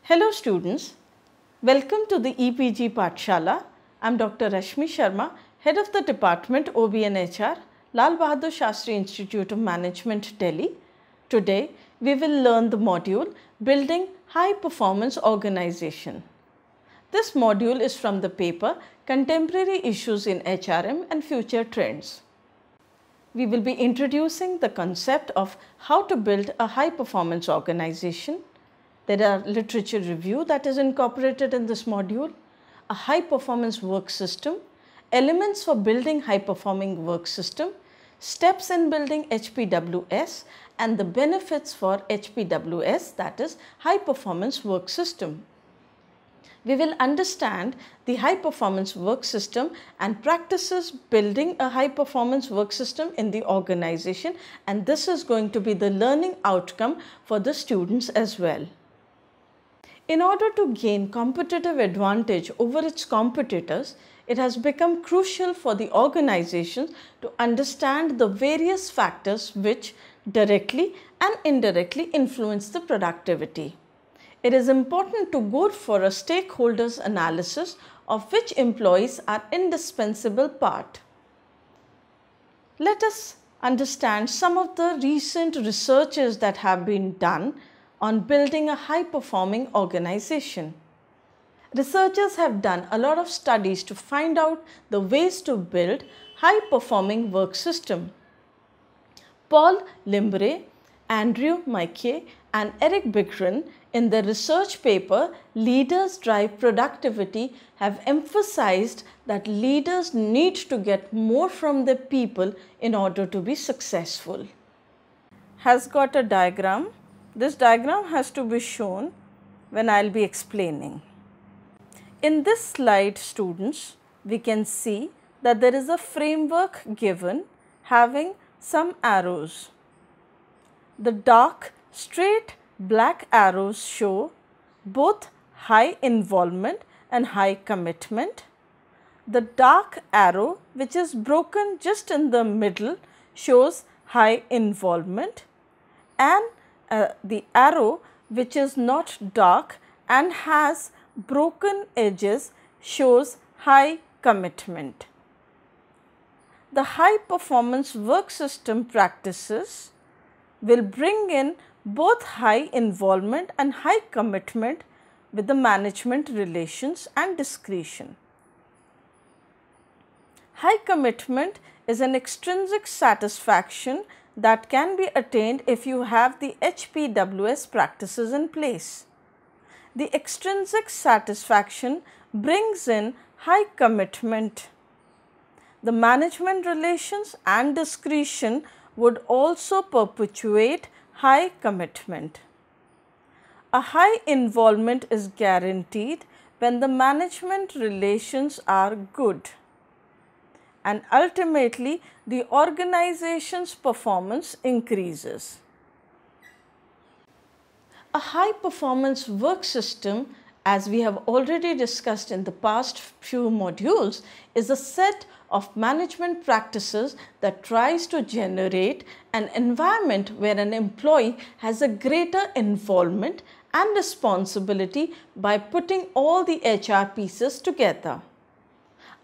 Hello students, welcome to the EPG Pathshala. I am Dr. Rashmi Sharma, Head of the Department OB&HR, Lal Bahadur Shastri Institute of Management, Delhi. Today, we will learn the module Building High Performance Organization. This module is from the paper Contemporary Issues in HRM and Future Trends. We will be introducing the concept of how to build a high performance organization. There are literature review that is incorporated in this module, a high performance work system, elements for building high performing work system, steps in building HPWS and the benefits for HPWS, that is high performance work system. We will understand the high performance work system and practices building a high performance work system in the organization, and this is going to be the learning outcome for the students as well. In order to gain competitive advantage over its competitors, it has become crucial for the organizations to understand the various factors which directly and indirectly influence the productivity. It is important to go for a stakeholders analysis of which employees are indispensable part. Let us understand some of the recent researches that have been done on building a high-performing organization. Researchers have done a lot of studies to find out the ways to build high-performing work system. Paul Limbre, Andrew Mackey and Eric Bigren in their research paper Leaders Drive Productivity have emphasized that leaders need to get more from their people in order to be successful. Has got a diagram. This diagram has to be shown when I will be explaining. In this slide, students, we can see that there is a framework given having some arrows. The dark straight black arrows show both high involvement and high commitment. The dark arrow, which is broken just in the middle, shows high involvement, and the arrow which is not dark and has broken edges shows high commitment. The high performance work system practices will bring in both high involvement and high commitment with the management relations and discretion. High commitment is an extrinsic satisfaction that can be attained if you have the HPWS practices in place. The extrinsic satisfaction brings in high commitment. The management relations and discretion would also perpetuate high commitment. A high involvement is guaranteed when the management relations are good, and ultimately the organization's performance increases. A high performance work system, as we have already discussed in the past few modules, is a set of management practices that tries to generate an environment where an employee has a greater involvement and responsibility by putting all the HR pieces together.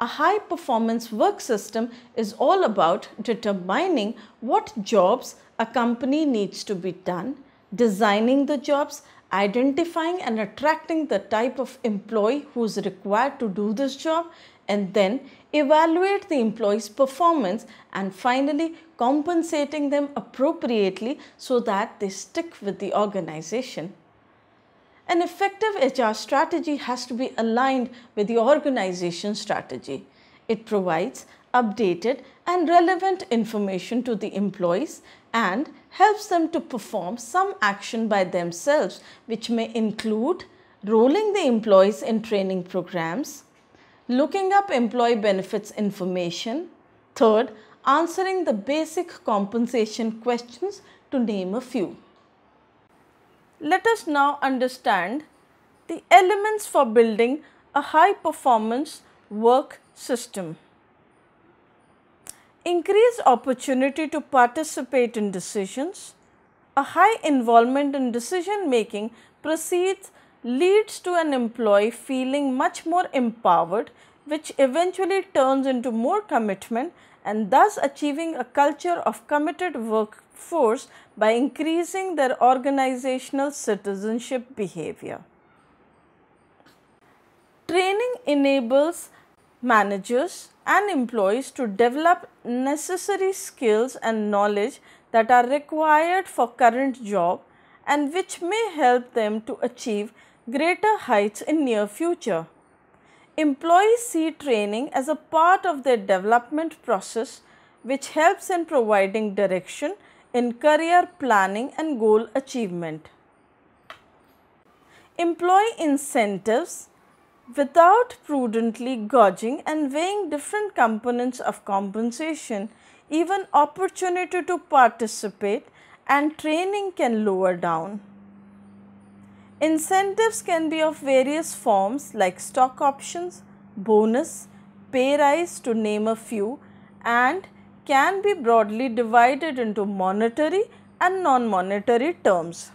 A high performance work system is all about determining what jobs a company needs to be done, designing the jobs, identifying and attracting the type of employee who is required to do this job, and then evaluate the employee's performance and finally compensating them appropriately so that they stick with the organization. An effective HR strategy has to be aligned with the organization strategy. It provides updated and relevant information to the employees and helps them to perform some action by themselves, which may include rolling the employees in training programs, looking up employee benefits information, third, answering the basic compensation questions, to name a few. Let us now understand the elements for building a high performance work system. Increased opportunity to participate in decisions. A high involvement in decision making precedes leads to an employee feeling much more empowered, which eventually turns into more commitment and thus achieving a culture of committed workforce by increasing their organizational citizenship behavior. Training enables managers and employees to develop necessary skills and knowledge that are required for current job and which may help them to achieve greater heights in near future. Employees see training as a part of their development process which helps in providing direction in career planning and goal achievement. Employee incentives without prudently gauging and weighing different components of compensation, even opportunity to participate and training can lower down. Incentives can be of various forms like stock options, bonus, pay rise to name a few, and can be broadly divided into monetary and non-monetary terms.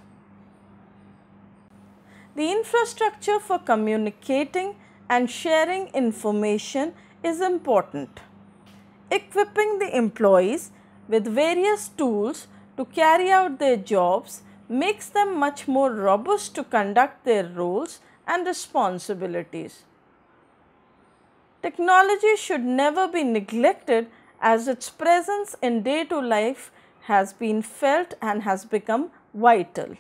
The infrastructure for communicating and sharing information is important. Equipping the employees with various tools to carry out their jobs makes them much more robust to conduct their roles and responsibilities. Technology should never be neglected as its presence in day-to-day life has been felt and has become vital.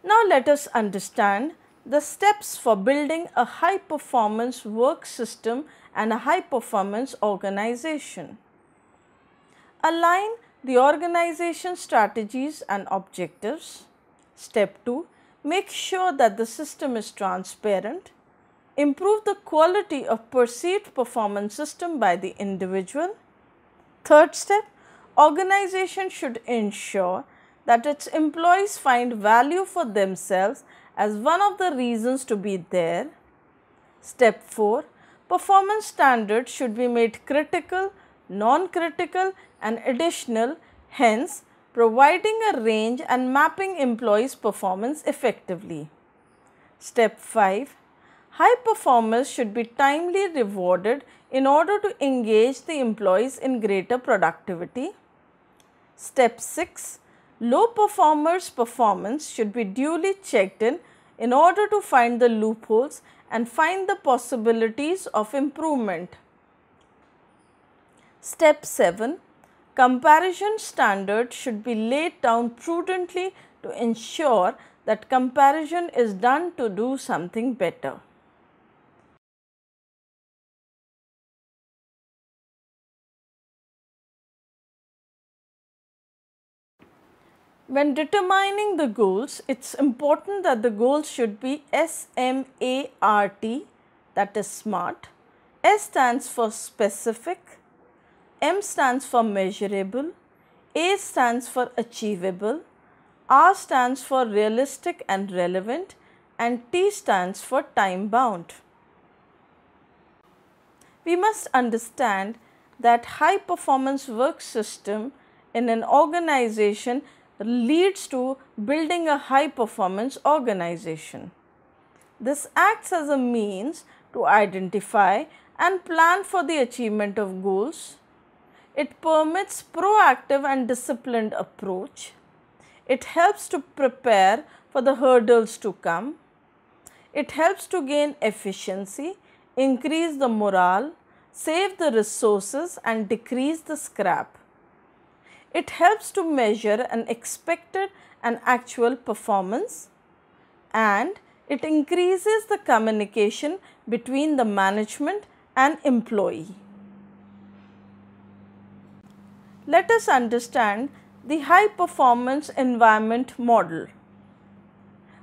Now let us understand the steps for building a high performance work system and a high performance organization. Align the organization strategies and objectives. Step 2. Make sure that the system is transparent. Improve the quality of perceived performance system by the individual. Third step, organization should ensure that its employees find value for themselves as one of the reasons to be there. Step 4, performance standards should be made critical, non-critical and additional, hence providing a range and mapping employees' performance effectively. Step 5, high performers should be timely rewarded in order to engage the employees in greater productivity. Step 6, low performers' performance should be duly checked in order to find the loopholes and find the possibilities of improvement. Step 7, comparison standards should be laid down prudently to ensure that comparison is done to do something better. When determining the goals, it is important that the goals should be SMART, that is SMART. S stands for specific, M stands for measurable, A stands for achievable, R stands for realistic and relevant, and T stands for time bound. We must understand that high performance work system in an organization leads to building a high performance organization. This acts as a means to identify and plan for the achievement of goals. It permits proactive and disciplined approach. It helps to prepare for the hurdles to come. It helps to gain efficiency, increase the morale, save the resources and decrease the scrap. It helps to measure an expected and actual performance, and it increases the communication between the management and employee. Let us understand the high performance environment model.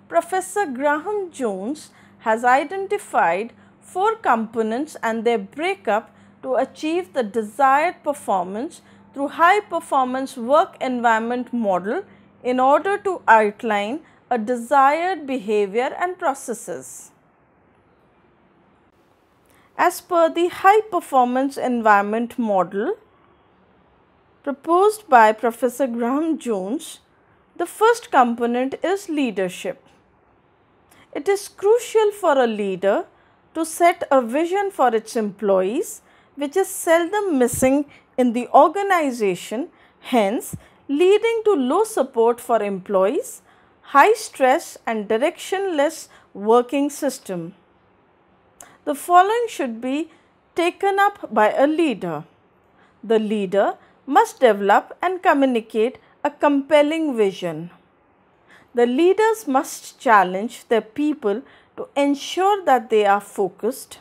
Professor Graham Jones has identified 4 components and their breakup to achieve the desired performance through high performance work environment model in order to outline a desired behavior and processes. As per the high performance environment model proposed by Professor Graham Jones, the first component is leadership. It is crucial for a leader to set a vision for its employees, which is seldom missing in the organization, hence leading to low support for employees, high stress and directionless working system. The following should be taken up by a leader. The leader must develop and communicate a compelling vision. The leaders must challenge their people to ensure that they are focused.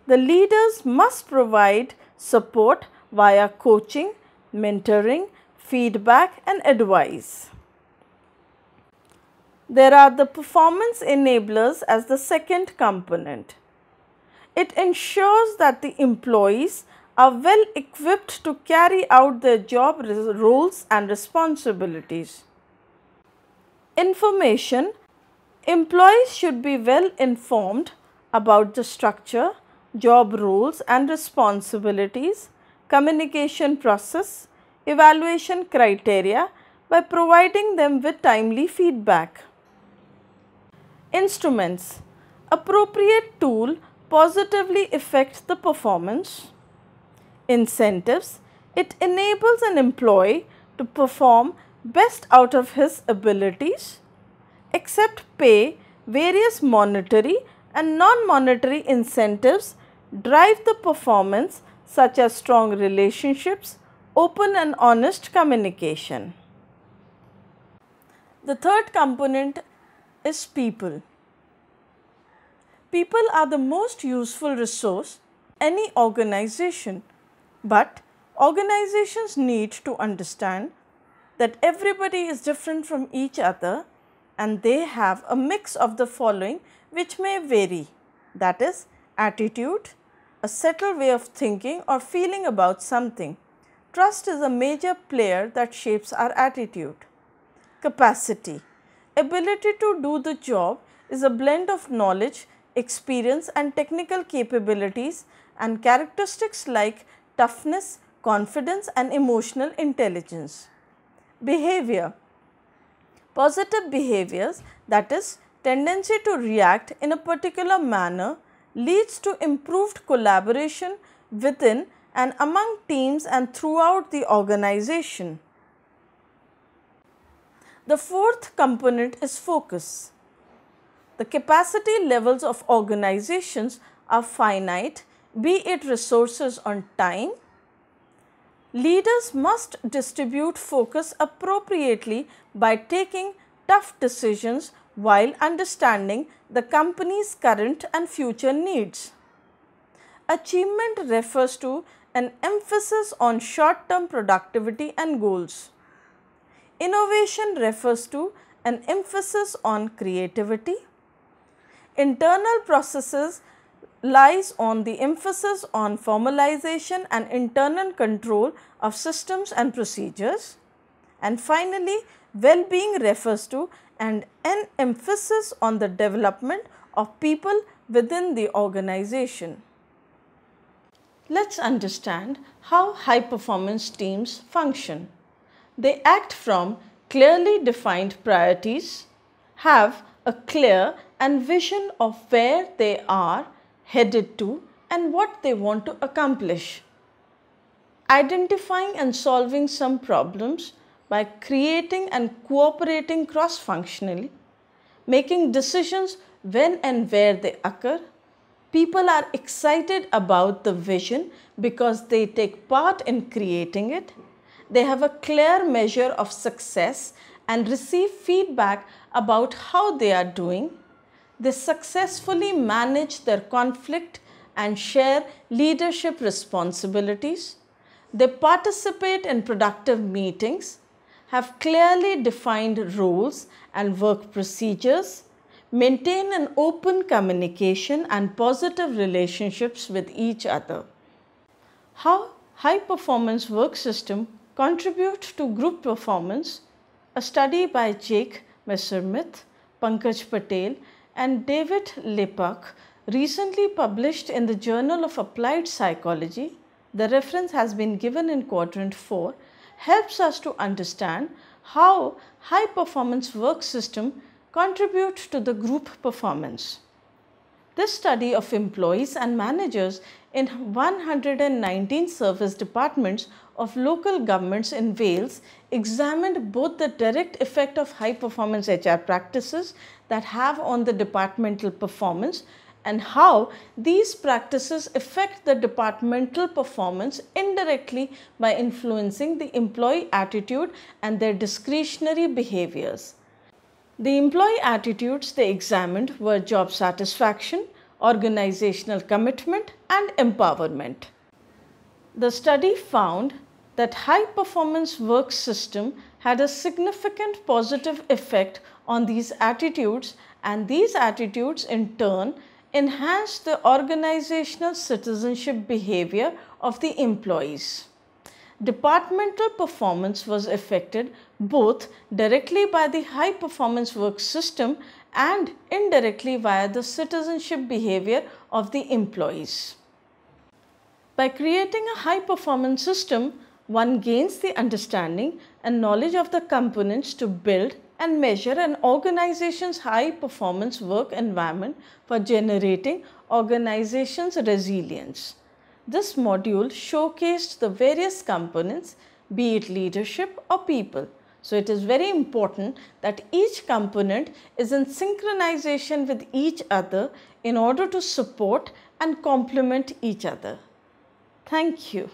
The leaders must provide support via coaching, mentoring, feedback and advice. There are the performance enablers as the second component. It ensures that the employees are well equipped to carry out their job roles and responsibilities. Information. Employees should be well informed about the structure, job roles and responsibilities, communication process, evaluation criteria by providing them with timely feedback. Instruments. Appropriate tool positively affect the performance. Incentives. It enables an employee to perform best out of his abilities. Except pay, various monetary and non-monetary incentives drive the performance such as strong relationships, open and honest communication. The third component is people. People are the most useful resource in any organization, but organizations need to understand that everybody is different from each other and they have a mix of the following which may vary, that is attitude, a settled way of thinking or feeling about something. Trust is a major player that shapes our attitude. Capacity. Ability to do the job is a blend of knowledge, experience and technical capabilities and characteristics like toughness, confidence and emotional intelligence. Behavior. Positive behaviors, that is tendency to react in a particular manner, leads to improved collaboration within and among teams and throughout the organization. The fourth component is focus. The capacity levels of organizations are finite, be it resources on time. Leaders must distribute focus appropriately by taking tough decisions while understanding the company's current and future needs. Achievement refers to an emphasis on short-term productivity and goals. Innovation refers to an emphasis on creativity. Internal processes lies on the emphasis on formalization and internal control of systems and procedures. And finally, well-being refers to an emphasis on the development of people within the organization. Let's understand how high-performance teams function. They act from clearly defined priorities, have a clear and vision of where they are headed to and what they want to accomplish. Identifying and solving some problems by creating and cooperating cross-functionally, making decisions when and where they occur. People are excited about the vision because they take part in creating it. They have a clear measure of success and receive feedback about how they are doing. They successfully manage their conflict and share leadership responsibilities. They participate in productive meetings, have clearly defined roles and work procedures, maintain an open communication and positive relationships with each other. How high-performance work system contribute to group performance? A study by Jake Messerschmidt, Pankaj Patel and David Lepak recently published in the Journal of Applied Psychology, the reference has been given in quadrant 4, helps us to understand how high performance work system contribute to the group performance. This study of employees and managers in 119 service departments of local governments in Wales examined both the direct effect of high performance HR practices that have on the departmental performance and how these practices affect the departmental performance indirectly by influencing the employee attitude and their discretionary behaviors. The employee attitudes they examined were job satisfaction, organizational commitment, and empowerment. The study found that high performance work system had a significant positive effect on these attitudes, and these attitudes in turn enhanced the organizational citizenship behavior of the employees. Departmental performance was affected both directly by the high performance work system and indirectly via the citizenship behavior of the employees. By creating a high performance system, one gains the understanding and knowledge of the components to build and measure an organization's high performance work environment for generating organization's resilience. This module showcased the various components, be it leadership or people. So it is very important that each component is in synchronization with each other in order to support and complement each other. Thank you.